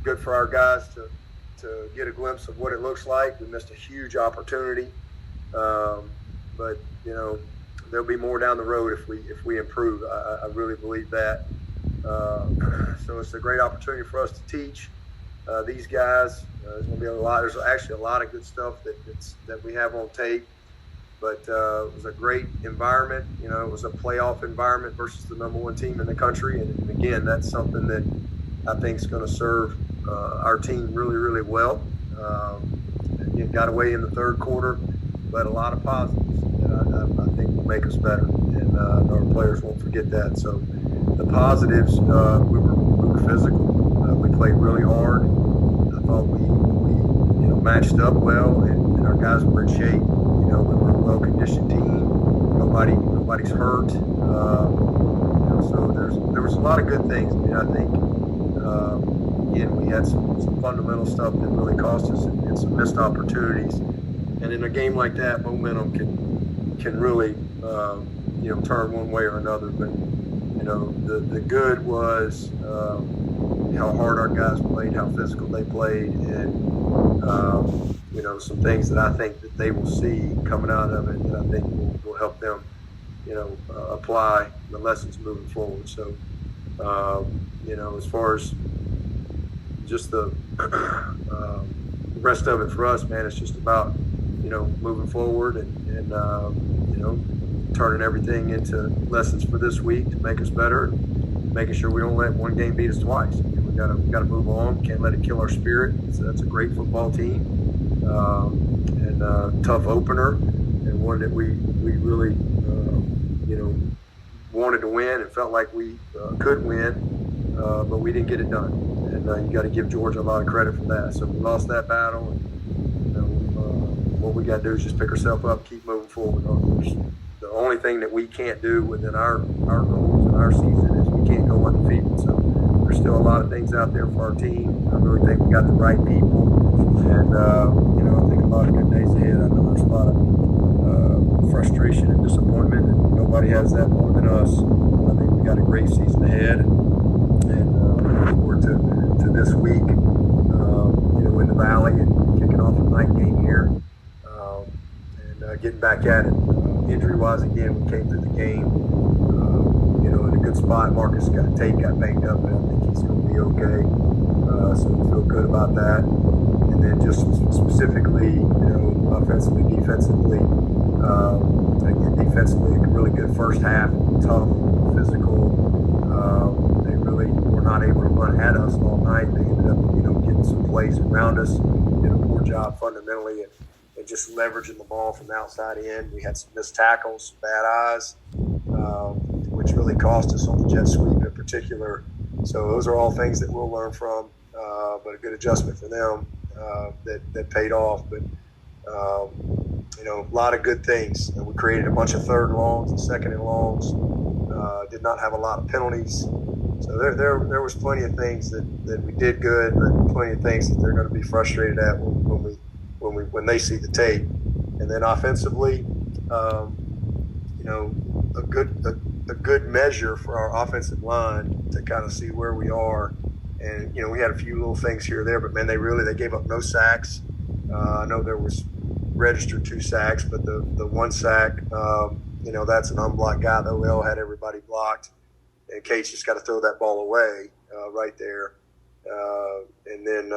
Good for our guys to get a glimpse of what it looks like. We missed a huge opportunity, but there'll be more down the road if we improve. I really believe that. So it's a great opportunity for us to teach these guys. There's going to be a lot. There's actually a lot of good stuff that we have on tape. But it was a great environment. It was a playoff environment versus the number one team in the country. And again, that's something that I think is going to serve our team really, really well. Again, got away in the third quarter, but a lot of positives that I think will make us better. And our players won't forget that. So the positives, we were physical. We played really hard. I thought we matched up well, and our guys were in shape. We were a well-conditioned team. Nobody's hurt. So there was a lot of good things. I think again we had some fundamental stuff that really cost us and some missed opportunities. And in a game like that, momentum can really turn one way or another. But the good was how hard our guys played, how physical they played, and some things that I think that they will see coming out of it that I think will help them, apply the lessons moving forward. So, as far as just the rest of it for us, man, it's just about, moving forward and turning everything into lessons for this week to make us better, and making sure we don't let one game beat us twice. We got to move on. Can't let it kill our spirit. That's a great football team, and tough opener, and one that we really wanted to win and felt like we could win, but we didn't get it done. And you got to give Georgia a lot of credit for that. So we lost that battle, and what we got to do is just pick ourselves up, keep moving forward. The only thing that we can't do within our goals and our season is we can't go undefeated. So there's still a lot of things out there for our team. I really think we got the right people, and I think a lot of good days ahead. I know there's a lot of frustration and disappointment, and nobody has that more than us. I think we got a great season ahead, and looking forward to this week. In the Valley and kicking off a night game here, and getting back at it. Injury-wise, again, we came through the game, in a good spot. Marcus Tate got banged up, but I think he's going to be okay. So we feel good about that. And then just specifically, offensively, defensively, again, defensively, a really good first half, tough, physical. They really were not able to run at us all night. They ended up, getting some plays around us, did a poor job fundamentally, and just leveraging the ball from the outside in. We had some missed tackles, some bad eyes, which really cost us on the jet sweep in particular. So those are all things that we'll learn from, but a good adjustment for them that paid off. But, a lot of good things. We created a bunch of third and longs and second and longs, did not have a lot of penalties. So there was plenty of things that we did good, but plenty of things that they're going to be frustrated at when they see the tape. And then offensively, a good measure for our offensive line to kind of see where we are. And we had a few little things here or there, but man, they gave up no sacks. I know there was registered 2 sacks, but the 1 sack, that's an unblocked guy. Though we all had everybody blocked. And Cates just got to throw that ball away right there. And then,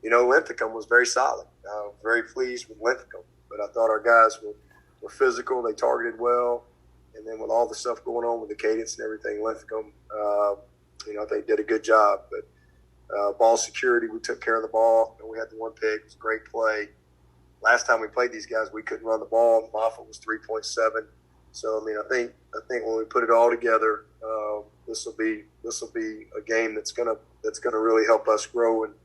Linthicum was very solid. Very pleased with Linthicum. But I thought our guys were physical. They targeted well. And then with all the stuff going on with the cadence and everything, Linthicum, I think did a good job. But ball security, we took care of the ball. And we had the 1 pick. It was a great play. Last time we played these guys, we couldn't run the ball. Moffitt was 3.7. So, I think when we put it all together, this will be a game that's gonna really help us grow and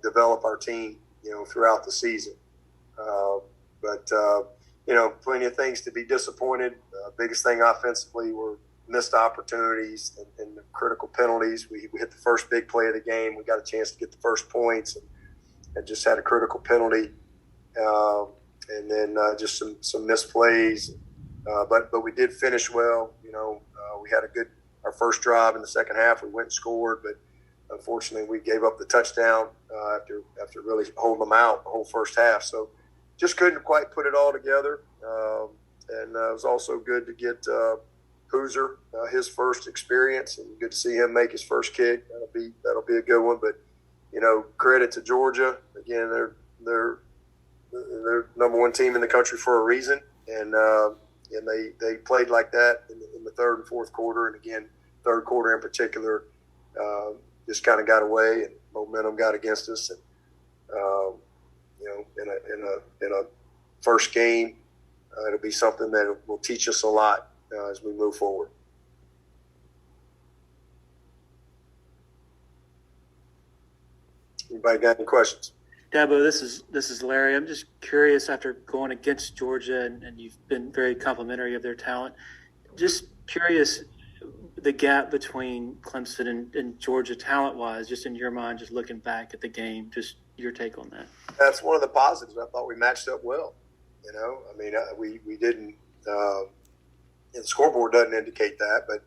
develop our team, throughout the season. But plenty of things to be disappointed. Biggest thing offensively were missed opportunities and the critical penalties. We hit the first big play of the game. We got a chance to get the first points and just had a critical penalty. And then just some missed plays. But we did finish well. We had a our first drive in the second half, we went and scored, but unfortunately we gave up the touchdown after really holding them out the whole first half. So just couldn't quite put it all together. And it was also good to get Hoosier his first experience, and good to see him make his first kick. That'll be a good one. But credit to Georgia again. They're number one team in the country for a reason, and they played like that in the third and fourth quarter, and again third quarter in particular just kind of got away and momentum got against us, and in a first game it'll be something that will teach us a lot as we move forward. Anybody got any questions? Dabo, this is Larry. I'm just curious, after going against Georgia, and you've been very complimentary of their talent, just curious the gap between Clemson and Georgia talent-wise, just in your mind, just looking back at the game, just your take on that. That's one of the positives. I thought we matched up well. We didn't the scoreboard doesn't indicate that, but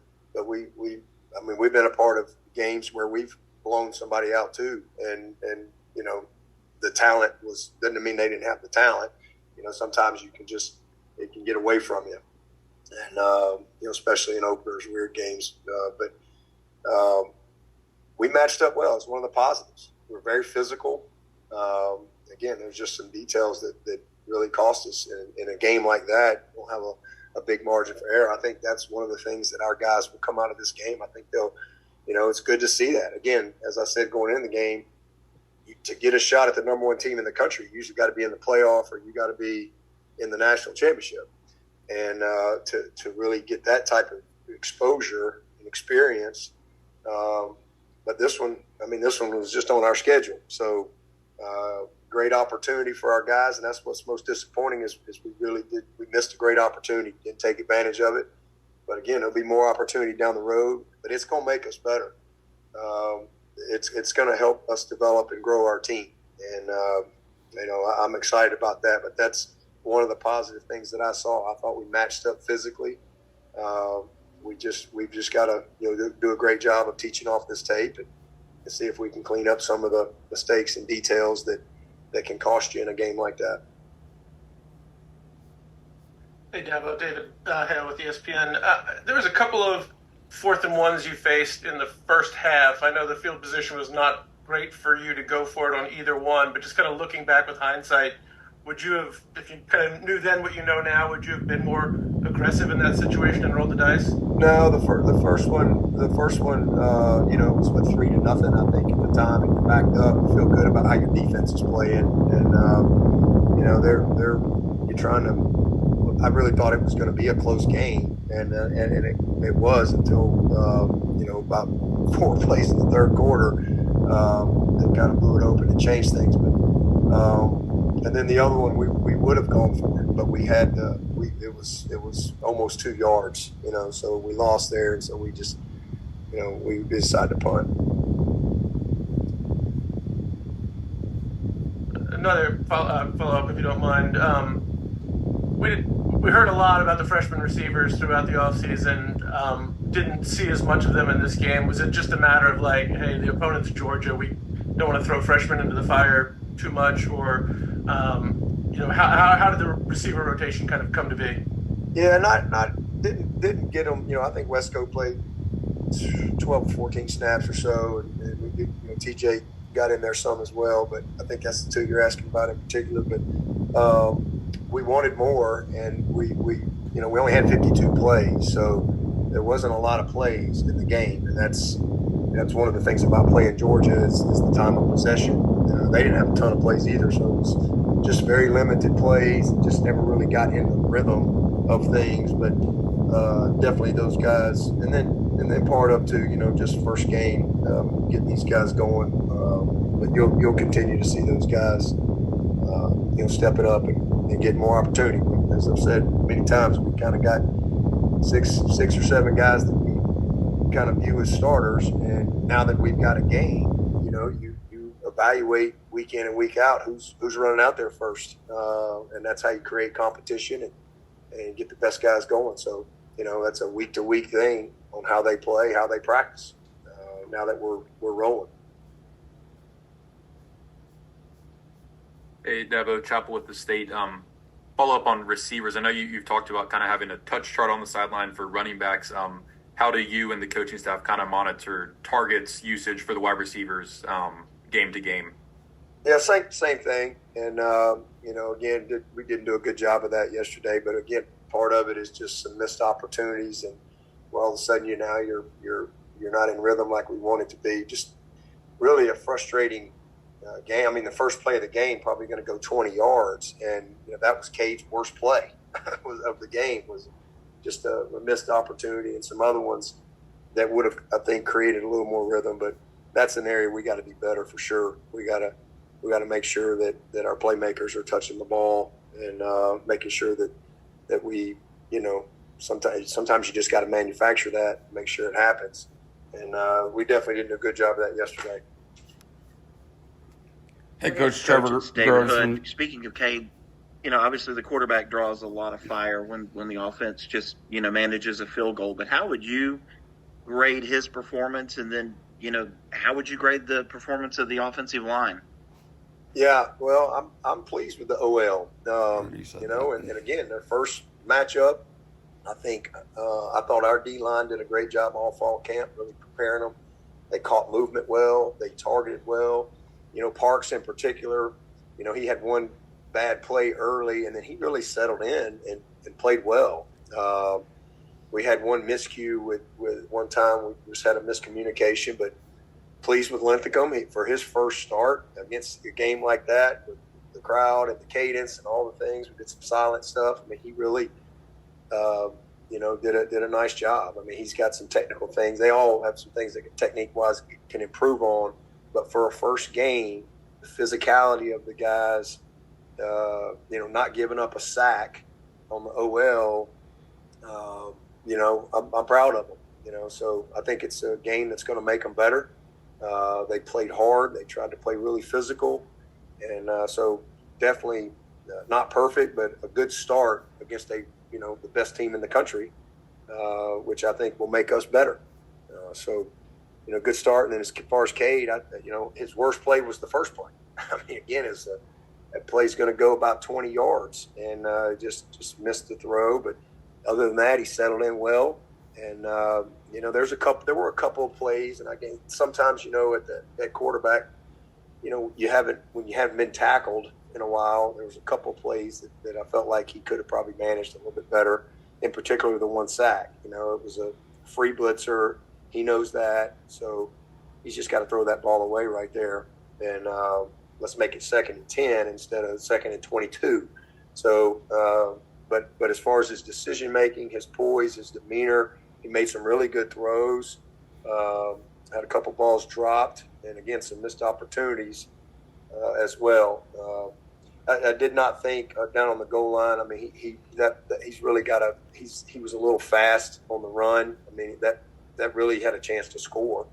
we've been a part of games where we've blown somebody out too, and the talent doesn't mean they didn't have the talent. Sometimes it can get away from you, and especially in openers, weird games. But we matched up well. It's one of the positives. We're very physical. Again, there's just some details that really cost us in a game like that. We'll have a big margin for error. I think that's one of the things that our guys will come out of this game. I think they'll, it's good to see that. Again, as I said, going in the game, to get a shot at the number one team in the country, you usually got to be in the playoff or you got to be in the national championship. And to really get that type of exposure and experience. But this one was just on our schedule. So great opportunity for our guys, and that's what's most disappointing is we missed a great opportunity, didn't take advantage of it. But again, there'll be more opportunity down the road, but it's going to make us better. It's going to help us develop and grow our team, and I'm excited about that. But that's one of the positive things that I saw. I thought we matched up physically. We've just got to do a great job of teaching off this tape and see if we can clean up some of the mistakes and details that can cost you in a game like that. Hey, Dabo, David Hale with ESPN. There was a couple of 4th and 1s you faced in the first half. I know the field position was not great for you to go for it on either one, but just kind of looking back with hindsight, would you have, if you kind of knew then what you know now, would you have been more aggressive in that situation and rolled the dice? No, the first one, was with 3-0, I think, at the time, and you're backed up. You feel good about how your defense is playing, and you're trying to. I really thought it was going to be a close game, and it was until about 4 plays in the third quarter. They kind of blew it open and changed things, but. And then the other one, we would have gone for it, but we had it was almost 2 yards, so we lost there, and so we just, we decided to punt. Another follow-up, if you don't mind. We heard a lot about the freshman receivers throughout the offseason. Didn't see as much of them in this game. Was it just a matter of like, hey, the opponent's Georgia, we don't want to throw freshmen into the fire too much, or how did the receiver rotation kind of come to be? Yeah, didn't get them. I think Wesco played 12 or 14 snaps or so, and we did, TJ got in there some as well. But I think that's the two you're asking about in particular. But we wanted more, and we only had 52 plays, so there wasn't a lot of plays in the game, and that's one of the things about playing Georgia is the time of possession. They didn't have a ton of plays either, so it was just very limited plays and just never really got in the rhythm of things. But definitely those guys, and then part up to just first game, getting these guys going. But you'll continue to see those guys, step it up and get more opportunity. As I've said many times, we kind of got six or seven guys that we kind of view as starters, and now that we've got a game, you evaluate week in and week out who's running out there first, and that's how you create competition and get the best guys going. So that's a week to week thing, how they play, how they practice. Now that we're rolling. Hey, Dabo, Chapel with the State. Follow up on receivers. I know you've talked about kind of having a touch chart on the sideline for running backs. How do you and the coaching staff kind of monitor targets usage for the wide receivers game to game? Yeah, same thing. And again, we didn't do a good job of that yesterday. But again, part of it is just some missed opportunities, and all of a sudden you're not in rhythm like we want it to be. Just really a frustrating game. I mean, the first play of the game probably going to go 20 yards, and that was Cade's worst play of the game. Was just a missed opportunity, and some other ones that would have, I think, created a little more rhythm. But that's an area we got to be better for sure. We got to make sure that our playmakers are touching the ball and making sure that we, sometimes you just got to manufacture that, make sure it happens. And we definitely did a good job of that yesterday. Hey, Coach Trevor. David Hood. Speaking of Cade, obviously the quarterback draws a lot of fire when the offense just, manages a field goal. But how would you grade his performance? And then, how would you grade the performance of the offensive line? Yeah, well, I'm pleased with the OL. And again, their first matchup, I think I thought our D-line did a great job all fall camp, really preparing them. They caught movement well. They targeted well. Parks in particular, he had one bad play early, and then he really settled in and played well. We had one miscue with one time. We just had a miscommunication, but pleased with Linthicum for his first start against a game like that with the crowd and the cadence and all the things. We did some silent stuff. I mean, he really did a nice job. I mean, he's got some technical things. They all have some things that technique-wise can improve on. But for a first game, the physicality of the guys, not giving up a sack on the OL, I'm proud of them. So I think it's a game that's going to make them better. They played hard. They tried to play really physical. And so definitely not perfect, but a good start against the best team in the country, which I think will make us better. Good start. And then as far as Cade, his worst play was the first play. I mean, again, that play's going to go about 20 yards, and just missed the throw. But other than that, he settled in well. And there were a couple of plays, and sometimes at quarterback, when you haven't been tackled in a while, there was a couple of plays that I felt like he could have probably managed a little bit better. In particular, the one sack. It was a free blitzer. He knows that, so he's just got to throw that ball away right there. And let's make it 2nd and 10 instead of 2nd and 22. So, but as far as his decision making, his poise, his demeanor, he made some really good throws. Had a couple balls dropped, and again some missed opportunities as well. I did not think down on the goal line. I mean, he's really got he was a little fast on the run. I mean that really had a chance to score.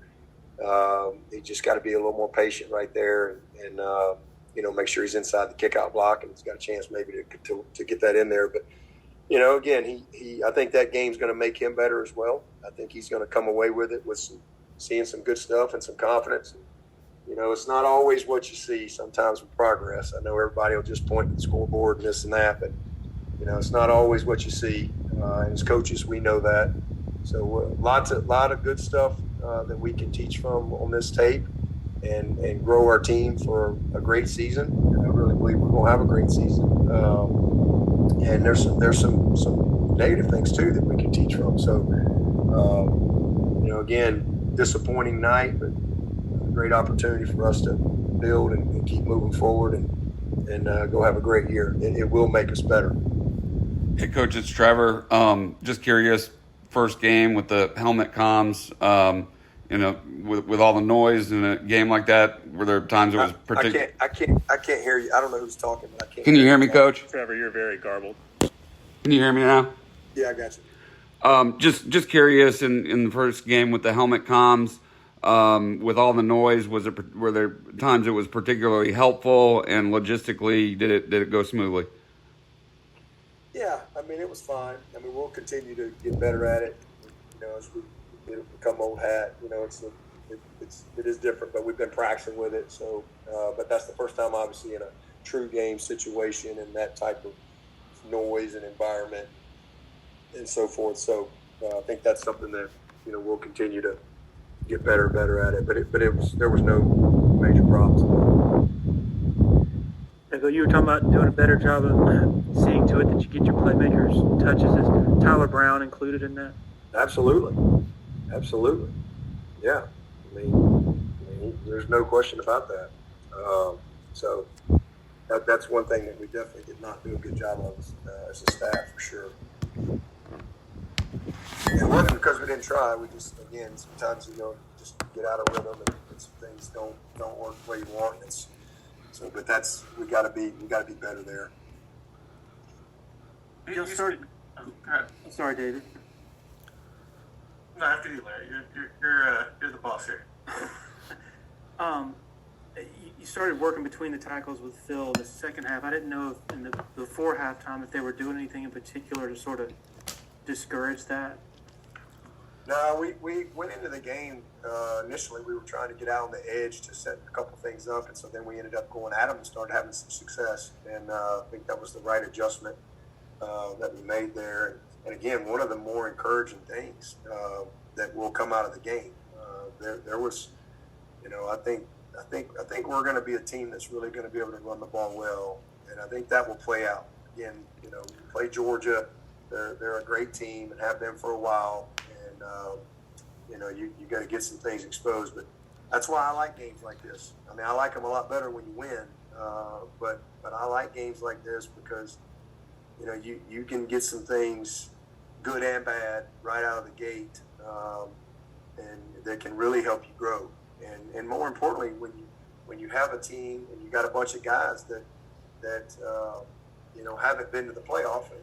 He just got to be a little more patient right there, and make sure he's inside the kickout block, and he's got a chance maybe to get that in there. But again, I think that game's going to make him better as well. I think he's going to come away with it with seeing some good stuff and some confidence. It's not always what you see. Sometimes with progress, I know everybody will just point to the scoreboard and this and that, but it's not always what you see. And as coaches, we know that. So lot of good stuff that we can teach from on this tape, and grow our team for a great season. And I really believe we're going to have a great season. And there's some negative things too that we can teach from. So again, disappointing night, but a great opportunity for us to build and keep moving forward and go have a great year. It will make us better. Hey, Coach, it's Trevor. Just curious, first game with the helmet comms, with all the noise in a game like that, were there times it was particular? I can't hear you. I don't know who's talking, but I can't. Can you hear me, Coach? Trevor, you're very garbled. Can you hear me now? Yeah, I got you. Just curious, in the first game with the helmet comms, with all the noise, were there times it was particularly helpful, and logistically did it go smoothly? Yeah, I mean, it was fine. I mean, we'll continue to get better at it, as we it'll become old hat. It is different, but we've been practicing with it. So, but that's the first time, obviously, in a true game situation and that type of noise and environment and so forth. So, I think that's something that we'll continue to get better and better at it. But there was no major problems. Dabo, you were talking about doing a better job of seeing to it that you get your playmakers touches. Is Tyler Brown included in that? Absolutely. Yeah. I mean, there's no question about that. So that's one thing that we definitely did not do a good job of as a staff, for sure. It wasn't because we didn't try. We just, again, sometimes just get out of rhythm and some things don't work the way you want. But we got to be better there. You started. Sorry, David. No, after you, Larry. You're the boss here. You started working between the tackles with Phil in the second half. I didn't know if in the before halftime if they were doing anything in particular to sort of discourage that. No, we went into the game initially. We were trying to get out on the edge to set a couple things up, and so then we ended up going at them and started having some success. And I think that was the right adjustment that we made there. And again, one of the more encouraging things that will come out of the game. There was, I think we're going to be a team that's really going to be able to run the ball well, and I think that will play out. Again, we play Georgia. They're a great team and have been for a while, and you got to get some things exposed. But that's why I like games like this. I mean, I like them a lot better when you win, but I like games like this because you can get some things, good and bad, right out of the gate, and that can really help you grow. And more importantly, when you have a team and you got a bunch of guys that haven't been to the playoff, and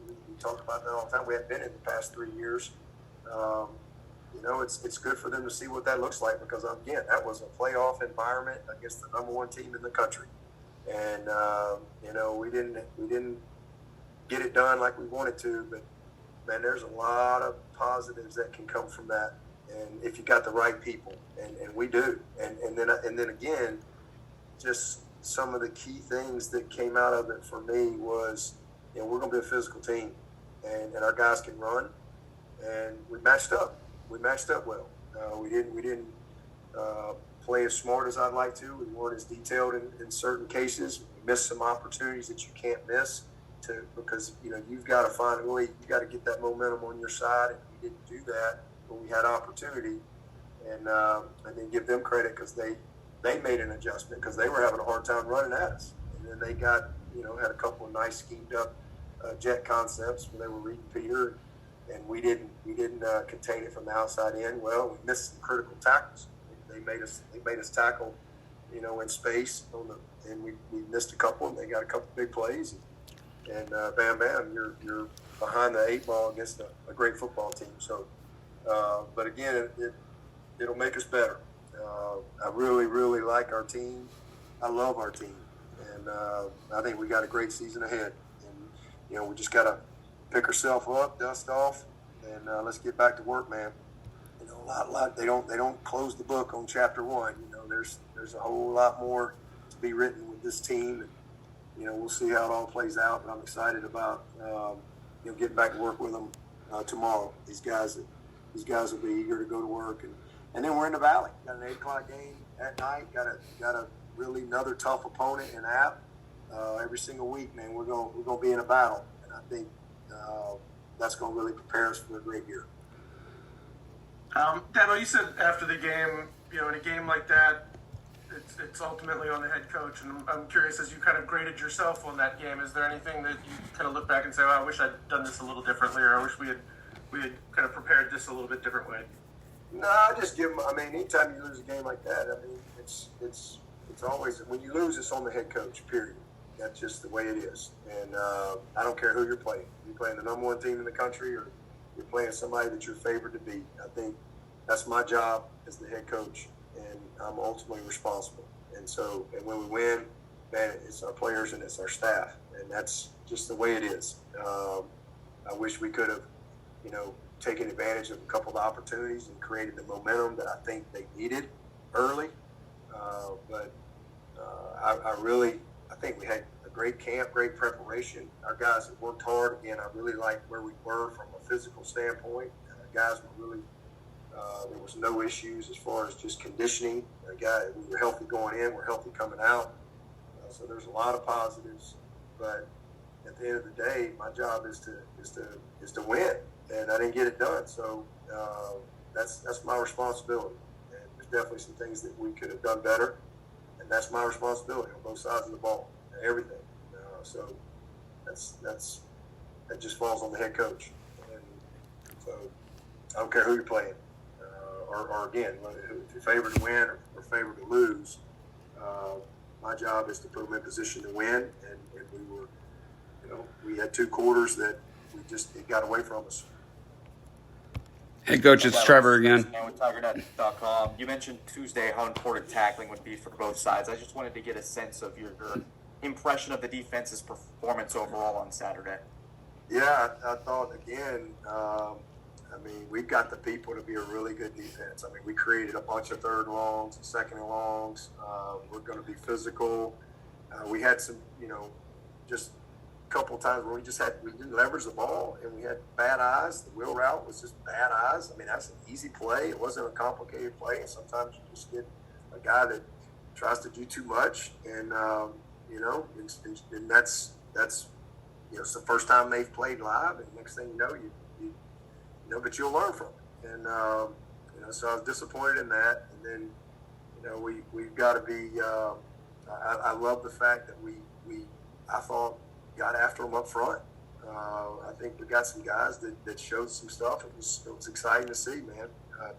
we talk about that all the time. We haven't been in the past 3 years. It's good for them to see what that looks like because again, that was a playoff environment against the number one team in the country, and we didn't get it done like we wanted to, but man, there's a lot of positives that can come from that, and if you got the right people, and we do, and then again, just some of the key things that came out of it for me was, we're going to be a physical team, and our guys can run, and we matched up well. We didn't play as smart as I'd like to. We weren't as detailed in certain cases. We missed some opportunities that you can't miss. Because you've got to find a way. You got to get that momentum on your side, and we didn't do that when we had opportunity. And then give them credit because they made an adjustment because they were having a hard time running at us. And then they got had a couple of nice schemed up jet concepts where they were reading Peter, and we didn't contain it from the outside in. Well, we missed some critical tackles. They made us tackle in space and we missed a couple, and they got a couple big plays. And bam, you're behind the 8 ball against a great football team. So, but again, it'll make us better. I really, really like our team. I love our team, and I think we got a great season ahead. And we just got to pick ourselves up, dust off, and let's get back to work, man. A lot. They don't close the book on chapter 1. There's a whole lot more to be written with this team. We'll see how it all plays out, but I'm excited about getting back to work with them tomorrow. These guys will be eager to go to work, and then we're in the Valley. Got an 8:00 game at night. Got a really another tough opponent in App. Every single week, man, we're gonna be in a battle, and I think that's gonna really prepare us for a great year. Dabo, you said after the game, in a game like that, it's ultimately on the head coach, and I'm curious, as you kind of graded yourself on that game, is there anything that you kind of look back and say, I wish I'd done this a little differently, or I wish we had kind of prepared this a little bit different way? No, I just give them. I mean, anytime you lose a game like that, I mean, it's always, when you lose, it's on the head coach. Period. That's just the way it is. And I don't care who you're playing. You're playing the number one team in the country, or you're playing somebody that you're favored to beat. I think that's my job as the head coach, and I'm ultimately responsible. And when we win, man, it's our players and it's our staff, and that's just the way it is. I wish we could have, taking advantage of a couple of opportunities and created the momentum that I think they needed early. I think we had a great camp, great preparation. Our guys have worked hard. Again, I really like where we were from a physical standpoint. Guys were really, there was no issues as far as just conditioning. We were healthy going in, we're healthy coming out. So there's a lot of positives, but at the end of the day, my job is to win, and I didn't get it done. So that's my responsibility. And there's definitely some things that we could have done better, and that's my responsibility on both sides of the ball, everything. So that just falls on the head coach. And so I don't care who you're playing, or again, if you're favored to win or favored to lose. My job is to put them in position to win, and we were, we had 2 quarters that it got away from us. Hey, Coach, it's Trevor again. With CUTigers.com. You mentioned Tuesday how important tackling would be for both sides. I just wanted to get a sense of your impression of the defense's performance overall on Saturday. Yeah, I thought, again, we've got the people to be a really good defense. We created a bunch of 3rd and longs and 2nd and longs. We're going to be physical. We had some, just a couple of times where we didn't leverage the ball, and we had bad eyes. The wheel route was just bad eyes. That's an easy play. It wasn't a complicated play, and sometimes you just get a guy that tries to do too much, and and that's it's the first time they've played live, and next thing you know, but you'll learn from it. And so I was disappointed in that. And then we've got to be. I love the fact that I thought got after them up front. I think we got some guys that showed some stuff. It was exciting to see, man.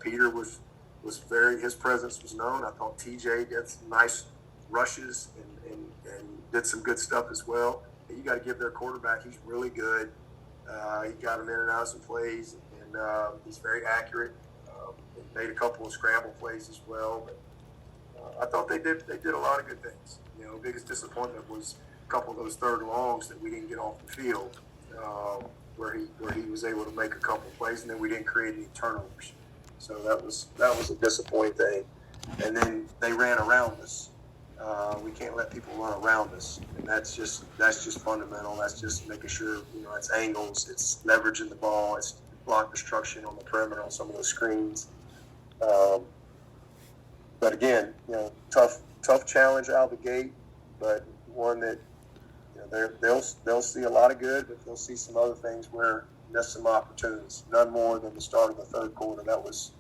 Peter was his presence was known. I thought TJ did some nice rushes and did some good stuff as well. And you got to give their quarterback, he's really good. He got him in and out of some plays, and he's very accurate. He made a couple of scramble plays as well. But I thought they did a lot of good things. The biggest disappointment was a couple of those 3rd and longs that we didn't get off the field, where he was able to make a couple of plays, and then we didn't create any turnovers. So that was a disappointing thing. And then they ran around us. We can't let people run around us, and that's just fundamental. That's just making sure it's angles, it's leveraging the ball, it's block destruction on the perimeter on some of those screens. But again, tough challenge out of the gate, but one that they'll see a lot of good, but they'll see some other things where there's some opportunities. None more than the start of the 3rd quarter. That was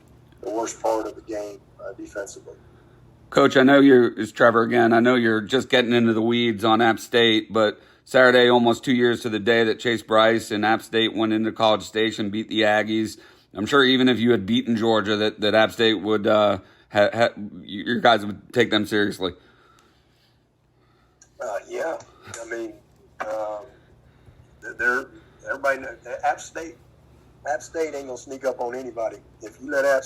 the worst part of the game defensively. Coach, it's Trevor again. I know you're just getting into the weeds on App State, but Saturday, almost 2 years to the day that Chase Bryce and App State went into College Station, beat the Aggies. I'm sure even if you had beaten Georgia, that App State would your guys would take them seriously. Yeah, everybody knows App State ain't gonna sneak up on anybody. If you let App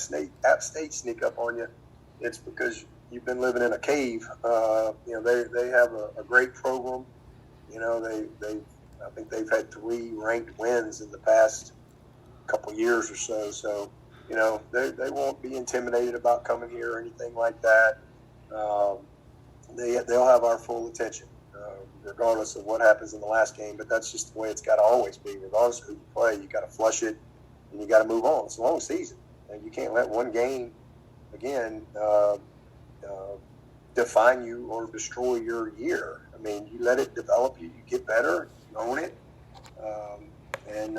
State sneak up on you, it's because you've been living in a cave. They have a great program. I think they've had 3 ranked wins in the past couple years or so. So, they won't be intimidated about coming here or anything like that. They'll have our full attention, regardless of what happens in the last game. But that's just the way it's got to always be. Regardless of who you play, you got to flush it and you got to move on. It's a long season, and you can't let one game again define you or destroy your year. You let it develop. You get better, you own it, and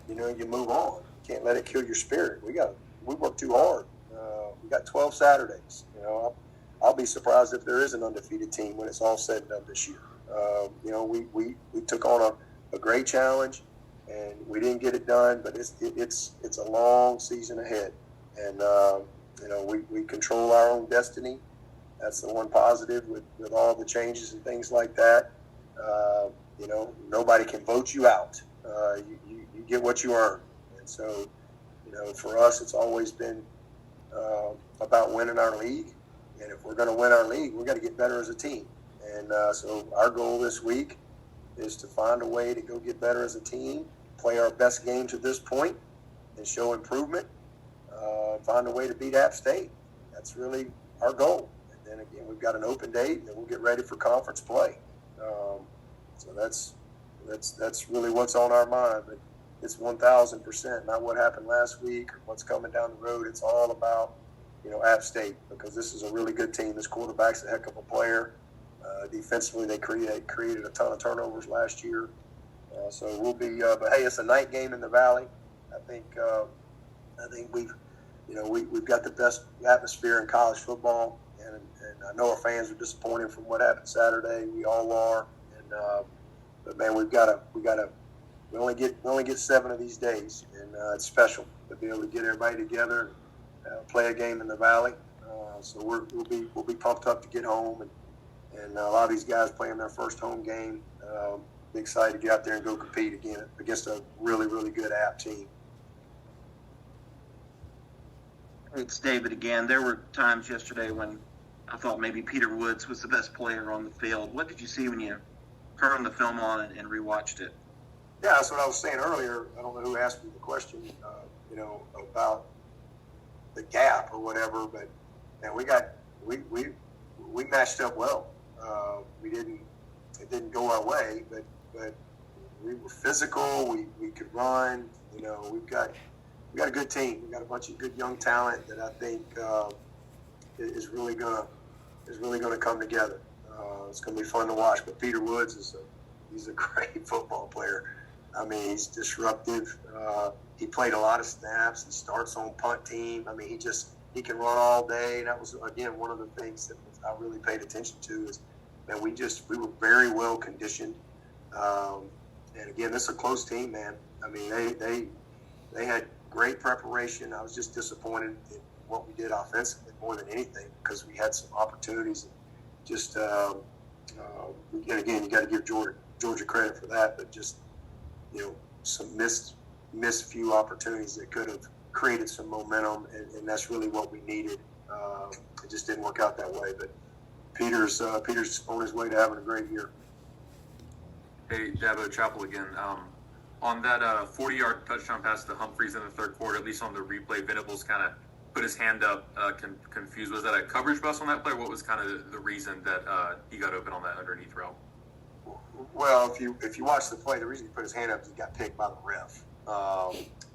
you move on. You can't let it kill your spirit. We work too hard. We got 12 Saturdays. I'll be surprised if there is an undefeated team when it's all said and done this year. We took on a great challenge, and we didn't get it done. But it's a long season ahead, and we control our own destiny. That's the one positive with all the changes and things like that. Nobody can vote you out. You get what you earn. And so, for us, it's always been about winning our league. And if we're going to win our league, we've got to get better as a team. And so our goal this week is to find a way to go get better as a team, play our best game to this point, and show improvement, find a way to beat App State. That's really our goal. And then again, we've got an open date, and then we'll get ready for conference play. So that's really what's on our mind. But it's 1,000% not what happened last week or what's coming down the road. It's all about, App State, because this is a really good team. This quarterback's a heck of a player. Defensively, they created a ton of turnovers last year. So we'll be, but hey, it's a night game in the Valley. I think we've got the best atmosphere in college football, and I know our fans are disappointed from what happened Saturday. We all are, but man, we only get 7 of these days, and it's special to be able to get everybody together and play a game in the Valley. So we'll be pumped up to get home, and a lot of these guys playing their first home game. Be excited to get out there and go compete again against a really, really good App team. It's David again. There were times yesterday when I thought maybe Peter Woods was the best player on the field. What did you see when you turned the film on and rewatched it? Yeah, that's what I was saying earlier. I don't know who asked me the question, about the gap or whatever, but man, we matched up well. It didn't go our way, but we were physical. We could run. We got a good team. We got a bunch of good young talent that I think is really gonna come together. It's gonna be fun to watch. But Peter Woods he's a great football player. I mean, he's disruptive. He played a lot of snaps. He starts on punt team. I mean, he can run all day. And that was again one of the things that I really paid attention to is that we were very well conditioned. And again, this is a close team, man. I mean, they had great preparation. I was just disappointed in what we did offensively more than anything because we had some opportunities. Just and again, you got to give Georgia credit for that, but just some missed few opportunities that could have created some momentum, and that's really what we needed. It just didn't work out that way, but Peter's on his way to having a great year. Hey, Dabo, Chapel again. On that 40-yard touchdown pass to Humphreys in the third quarter, at least on the replay, Venables kind of put his hand up, confused. Was that a coverage bust on that play? What was kind of the reason that he got open on that underneath route? Well, if you watch the play, the reason he put his hand up is he got picked by the ref.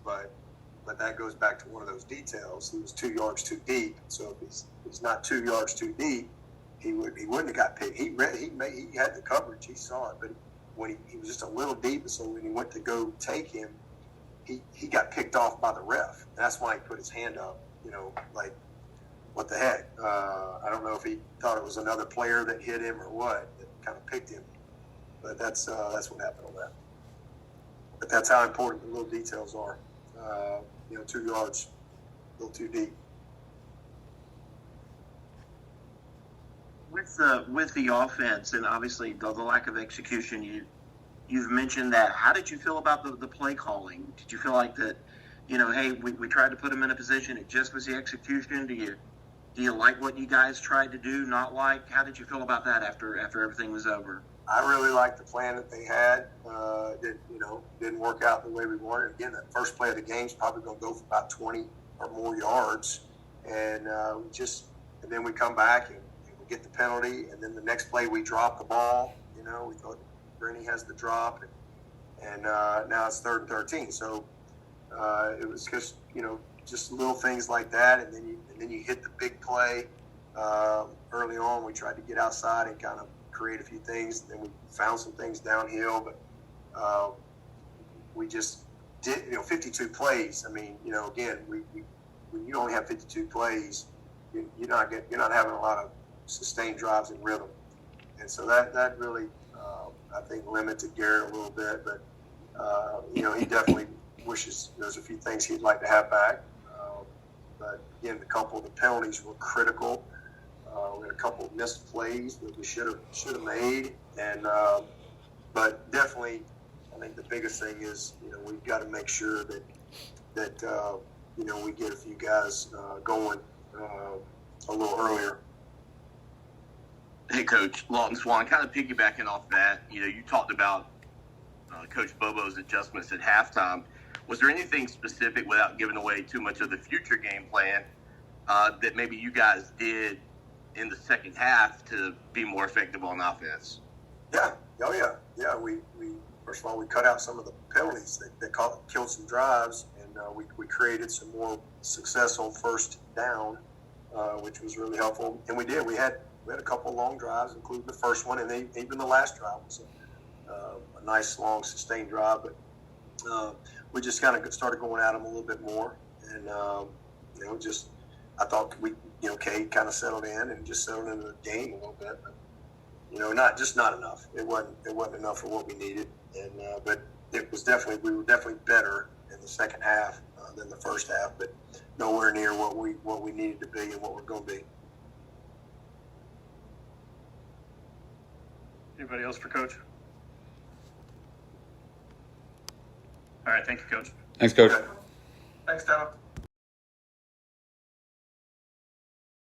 But that goes back to one of those details. He was 2 yards too deep. So if he's not 2 yards too deep, he wouldn't have got picked. He had the coverage. He saw it, but when he was just a little deep, and so when he went to go take him, he got picked off by the ref. And that's why he put his hand up. Like, what the heck? I don't know if he thought it was another player that hit him or what that kind of picked him. But that's what happened on that. But that's how important the little details are. 2 yards, a little too deep. With the offense and obviously the lack of execution, you've mentioned that. How did you feel about the play calling? Did you feel like that? Hey, we tried to put him in a position. It just was the execution. Do you like what you guys tried to do? Not like? How did you feel about that after everything was over? I really liked the plan that they had. Didn't work out the way we wanted. Again, that first play of the game is probably going to go for about 20 or more yards, and then we come back and we get the penalty, and then the next play we drop the ball. We thought Brenny has the drop, and now it's 3rd and 13. So it was just little things like that, and then you hit the big play early on. We tried to get outside and kind of create a few things. Then we found some things downhill, but we just did 52 plays. I mean, again, when you only have 52 plays, you're not having a lot of sustained drives and rhythm, and so that really I think limited Garrett a little bit. But he definitely wishes there's a few things he'd like to have back. But again, a couple of the penalties were critical. We had a couple of missed plays that we should have made, and but definitely, I think the biggest thing is we've got to make sure that we get a few guys going a little earlier. Hey, Coach Lawton Swan, kind of piggybacking off that, you talked about Coach Bobo's adjustments at halftime. Was there anything specific, without giving away too much of the future game plan, that maybe you guys did in the second half to be more effective on offense? Yeah. Oh, yeah. Yeah. We first of all, we cut out some of the penalties that killed some drives, and we created some more success on first down, which was really helpful. And we did. We had a couple of long drives, including the first one, and even the last drive was a nice, long, sustained drive. But we just kind of started going at them a little bit more, and just I thought Cade kind of settled in and just settled into the game a little bit. But, not enough. It wasn't enough for what we needed, and but we were definitely better in the second half than the first half, but nowhere near what we needed to be and what we're going to be. Anybody else for Coach? All right, thank you, Coach. Thanks, Coach. Okay. Thanks, Dabo.